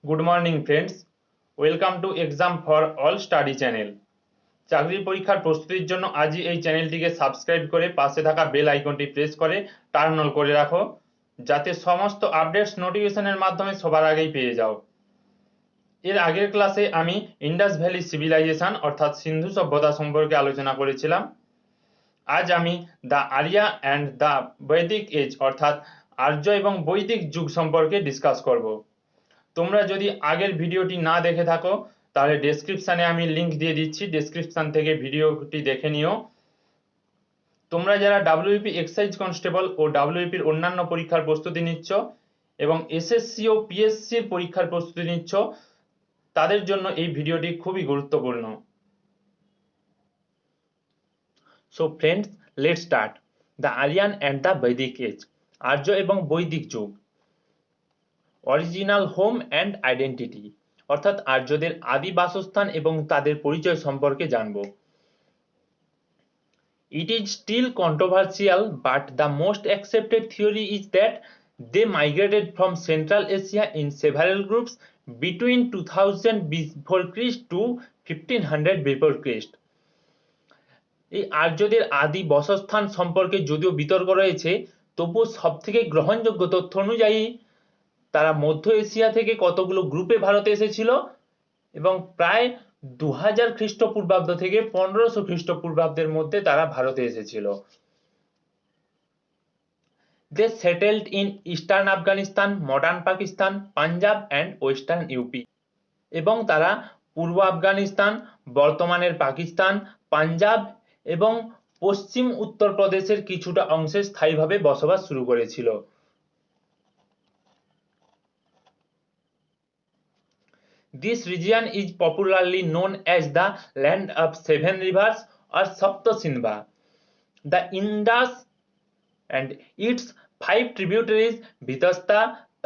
Good morning friends, welcome to exam for all study channel. চাকরির পরীক্ষার প্রস্তুতির জন্য আজই এই চ্যানেলটিকে সাবস্ক্রাইব করে পাশে থাকা বেল আইকনটি প্রেস করে টার্ন অন করে রাখো, যাতে সমস্ত আপডেটস নোটিফিকেশনের মাধ্যমে সবার আগেই পেয়ে যাও। এর আগের ক্লাসে আমি ইন্ডাস ভ্যালি সিভিলাইজেশন অর্থাৎ সিন্ধু সভ্যতা সম্পর্কে আলোচনা করেছিলাম। আজ আমি the area and the Vedic age অর্থাৎ আর্য এবং বৈদিক যুগ সম্পর্কে ডিসকাস করব। তোমরা যদি আগের ভিডিওটি না দেখে থাকো তাহলে ডেসক্রিপশানে আমি লিংক দিয়ে দিচ্ছি, ডেসক্রিপশান থেকে ভিডিওটি দেখে নিও। তোমরা যারা ডাব্লিউপি এক্সাইজ কনস্টেবল ও ডাব্লিউপির অন্যান্য পরীক্ষার প্রস্তুতি নিচ্ছ এবং এসএসসি ও পিএসসির পরীক্ষার প্রস্তুতি নিচ্ছ, তাদের জন্য এই ভিডিওটি খুবই গুরুত্বপূর্ণ। So friends, let's start. The Aryan and the Vedic age, আর্য এবং বৈদিক যুগ। অরিজিনাল হোম অ্যান্ড আইডেন্টিটি অর্থাৎ আর্যদের আদি বাসস্থান এবং তাদের পরিচয় সম্পর্কে জানব। It is still controversial, but the most accepted theory is that they migrated from Central Asia in several groups between 2000 before Christ to 1500 before Christ. এই আর্যদের আদি বাসস্থান সম্পর্কে যদিও বিতর্ক রয়েছে, তবুও সবথেকে গ্রহণযোগ্য তথ্য অনুযায়ী তারা মধ্য এশিয়া থেকে কতগুলো গ্রুপে ভারতে এসেছিল এবং প্রায় 2000 খ্রিস্টপূর্বাব্দ থেকে 1500 খ্রিস্টপূর্বাব্দের মধ্যে তারা ভারতে এসেছিল। They settled in eastern Afghanistan, modern Pakistan, Punjab and western UP. এবং তারা পূর্ব আফগানিস্তান, বর্তমানের পাকিস্তান, পাঞ্জাব এবং পশ্চিম উত্তরপ্রদেশের কিছুটা অংশে স্থায়ীভাবে বসবাস শুরু করেছিল। This region is popularly known as the land of seven rivers or Saptasindha. The Indus and its five tributaries Vitasta,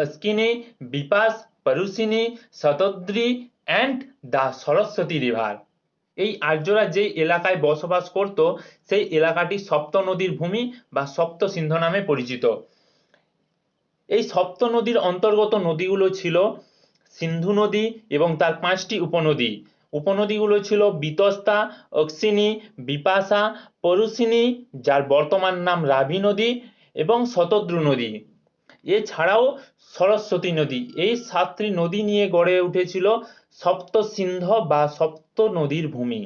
Askini, Bipas, Parusini, Satodri and the Saraswati river. এই আর্যরা যে এলাকায় বসবাস করত সেই এলাকাটি সপ্ত নদীর ভূমি বা সপ্ত সিন্ধু নামে পরিচিত। এই সপ্ত নদীর অন্তর্গত নদীগুলো ছিল সিন্ধু নদী এবং তার 5টি উপনদী। উপনদীগুলো ছিল বিতস্তা, অক্সিনী, বিপাশা, পরুশিনী যার বর্তমান নাম রাভি নদী এবং শতদ্রু নদী, এছাড়াও সরস্বতী নদী। এই 7টি নদী নিয়ে গড়ে উঠেছিল সপ্ত সিন্ধু বা সপ্ত নদীর ভূমি।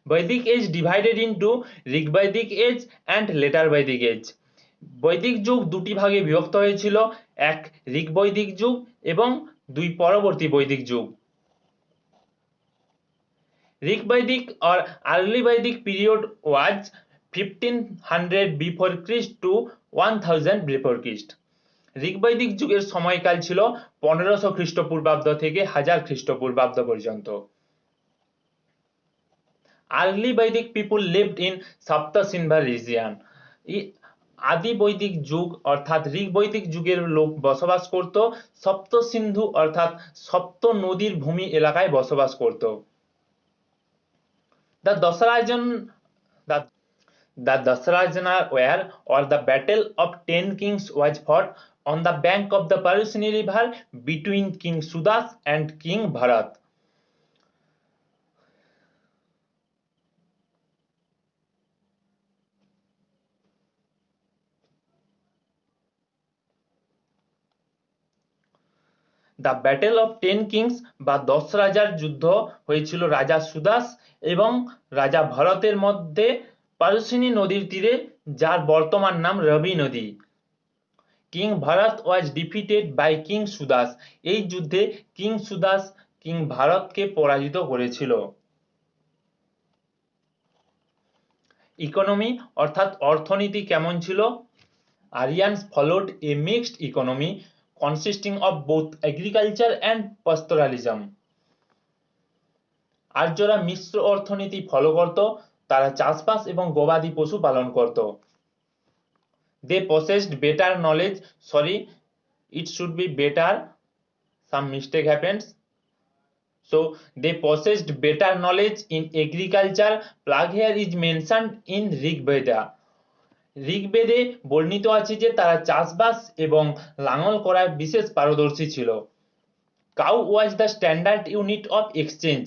Vedic age divided into Rigvedic age and later Vedic age. বৈদিক যুগ দুটি ভাগে বিভক্ত হয়েছিল, এক ঋগ্বৈদিক যুগ এবং দুই পরবর্তী বৈদিক যুগ। ঋগ্বৈদিক or early Vedic period was 1500 before Christ to 1000 before Christ. ঋগ্বৈদিক যুগের সময়কাল ছিল 1500 খ্রিস্টপূর্বাব্দ থেকে 1000 খ্রিস্টপূর্বাব্দ পর্যন্ত। Early Vedic people lived in Saptasindha region. আদি বৈদিক যুগ অর্থাৎ ঋগ্বৈদিক যুগের লোক বসবাস করত সপ্ত সিন্ধু অর্থাৎ সপ্ত নদীর ভূমি এলাকায় বসবাস করত। The Dasarajana war or the Battle of 10 Kings was fought on the bank of the Parusini river between King Sudas and King Bharat. The battle of 10 kings বা 10 রাজার যুদ্ধ হয়েছিল রাজা সুদাস এবং রাজা ভরতের মধ্যে পারুশিনী নদীর তীরে, যার বর্তমান নাম রবি নদী। King Bharat was defeated by king Sudas. এই যুদ্ধে কিং সুদাস কিং ভরতকে পরাজিত করেছিল। ইকোনমি অর্থাৎ অর্থনীতি কেমন ছিল? Aryan's followed A mixed economy consisting of both agriculture and pastoralism. আর্যরা মিশ্র অর্থনীতি ফলো করত, তারা চাষবাস এবং গবাদি পশু পালন করত। They possessed better knowledge, sorry it should be better, some mistake happens. So they possessed better knowledge in agriculture. Plug here is mentioned in Rig Veda. ঋগ্বেদে বর্ণিত আছে যে তারা চাষবাস এবং লাঙল করায় বিশেষ পারদর্শী ছিল। Cow was the standard unit of exchange,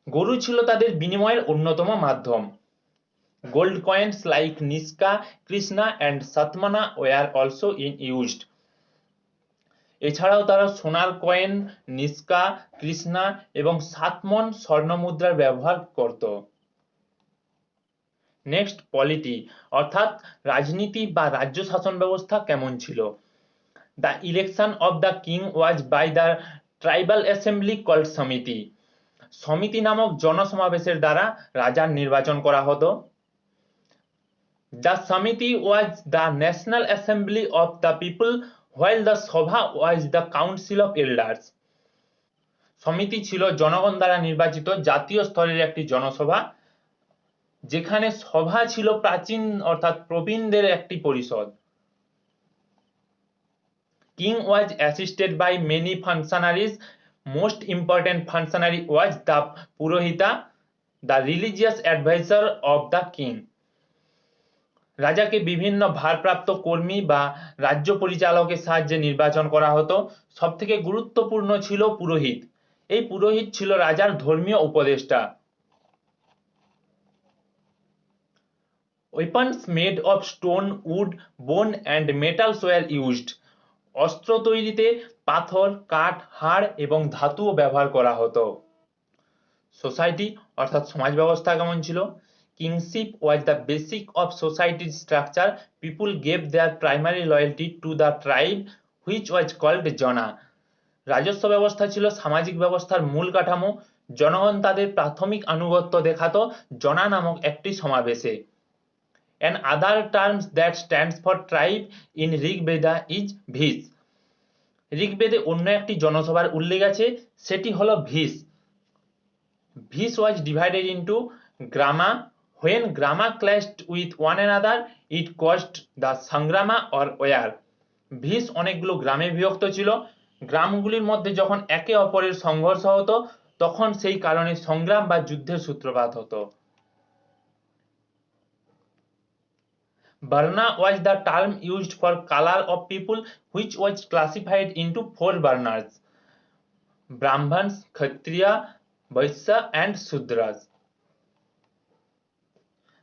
গরু ছিল তাদের বিনিময়ের অন্যতম মাধ্যম। Gold coins like nishka, krishna and satamana were also in used. এছাড়াও তারা সোনার কয়েন, নিষ্কা, কৃষ্ণা এবং সাতমন স্বর্ণমুদ্রার ব্যবহার করত। নেক্সট, পলিটি অর্থাৎ রাজনীতি বা রাজ্য শাসন ব্যবস্থা কেমন ছিল। The election of the king was by the tribal assembly called samiti. সমিতি নামক জনসমাবেশের দ্বারা রাজার নির্বাচন করা হতো। দ্য সমিতি was the national assembly of the people while the সভা was the council of elders. সমিতি ছিল জনগণ দ্বারা নির্বাচিত জাতীয় স্তরের একটি জনসভা, যেখানে সভা ছিল প্রাচীন অর্থাৎ প্রবীণদের একটি পরিষদ। King was assisted by many functionaries. Most important functionary was the পুরোহিতা, the religious advisor of the king. রাজাকে বিভিন্ন ভারপ্রাপ্ত কর্মী বা রাজ্য পরিচালকের সাহায্যে নির্বাচন করা হতো। সবথেকে গুরুত্বপূর্ণ ছিল পুরোহিত। এই পুরোহিত ছিল রাজার ধর্মীয় উপদেষ্টা। Weapons made of stone, wood, bone and metals were used. অস্ত্র তৈরিতে পাথর, কাঠ, হাড় এবং ধাতুও ব্যবহার করা হতো। সোসাইটি অর্থাৎ সমাজ ব্যবস্থা কেমন ছিল। Kingship was the basic of society's structure. People gave their primary loyalty to the tribe which was called jana. রাজস্ব ব্যবস্থা ছিল সামাজিক ব্যবস্থার মূল কাঠামো। জনগণ তাদের প্রাথমিক আনুগত্য দেখাতো জনা নামক একটি সমাবেশে। An other terms that stands for tribe in Rigveda is ভিস। ঋগ্বেদে অন্য একটি জনসভার উল্লেখ আছে, সেটি হলো ভিস। ভিস was divided into grammar. When grama clashed with one another, it caused the sangrama or war. ভিস অনেকগুলো গ্রামে বিভক্ত ছিল। গ্রামগুলির মধ্যে যখন একে অপরের সংঘর্ষ হতো, তখন সেই কারণে সংগ্রাম বা যুদ্ধের সূত্রপাত হতো। Varna was the term used for color of people which was classified into 4 varnas: Brahmans, Kshatriya, Vaishya and Shudras.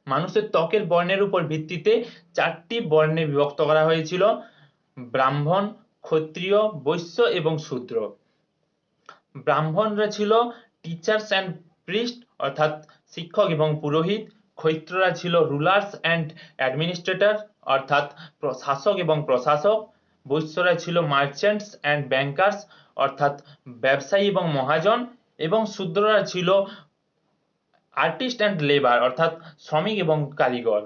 মানুষের ত্বকের বর্ণের উপর ভিত্তিতে 4টি বর্ণে বিভক্ত করা হয়েছিল: ব্রাহ্মণ, ক্ষত্রিয়, বৈশ্য এবং শূদ্র। ব্রাহ্মণরা ছিল টিচার্স অ্যান্ড প্রিস্ট অর্থাৎ শিক্ষক এবং পুরোহিত। ক্ষত্রিয়রা ছিল রুলার্স অ্যান্ড অ্যাডমিনিস্ট্রেটর অর্থাৎ শাসক এবং প্রশাসক। বৈশ্যরা ছিল মার্চেন্টস অ্যান্ড ব্যাংকার্স অর্থাৎ ব্যবসায়ী এবং মহাজন। এবং শূদ্ররা ছিল আর্টিস্ট অ্যান্ড লেবার অর্থাৎ শ্রমিক এবং কারিগর।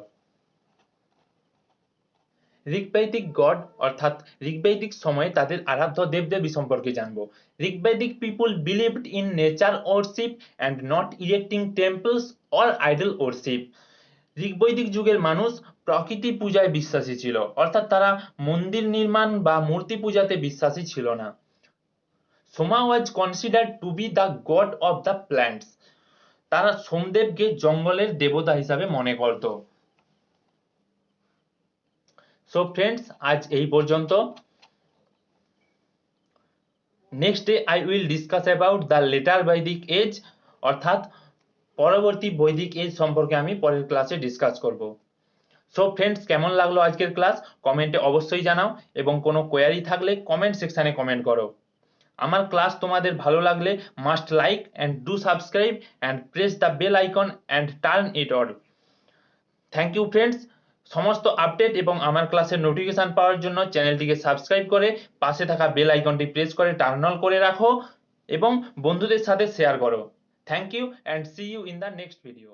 ঋগ্বৈদিক গড অর্থাৎ ঋগ্বৈদিক সময়ে তাদের আরাধ্য দেবদেবী সম্পর্কে জানবো। Rigvedic people believed in nature worship and not erecting temples or idol worship. ঋগ্বৈদিক যুগের মানুষ প্রকৃতি পূজায় বিশ্বাসী ছিল, অর্থাৎ তারা মন্দির নির্মাণ বা মূর্তি পূজাতে বিশ্বাসী ছিল না। সোমা ওয়াজ considered two B the god of the plants. তারা সোমদেবকে জঙ্গলের দেবতা হিসাবে মনে করত। সো ফ্রেন্ডস, আজ এই পর্যন্ত। Next day I will discuss about the letter Vedic age অর্থাৎ পরবর্তী বৈদিক এজ সম্পর্কে আমি পরের ক্লাসে ডিসকাস করব। সো ফ্রেন্ডস, কেমন লাগলো আজকের ক্লাস কমেন্টে অবশ্যই জানাও এবং কোনো কোয়ারি থাকলে কমেন্ট সেকশনে কমেন্ট করো। আমার ক্লাস তোমাদের ভালো লাগলে must like and do subscribe and press the bell icon and turn it on. Thank you friends. সমস্ত আপডেট এবং আমার ক্লাসের নোটিফিকেশন পাওয়ার জন্য চ্যানেলটিকে সাবস্ক্রাইব করে পাশে থাকা বেল আইকনটি প্রেস করে টার্ন অন করে রাখো এবং বন্ধুদের সাথে শেয়ার করো। Thank you and see you in the next video.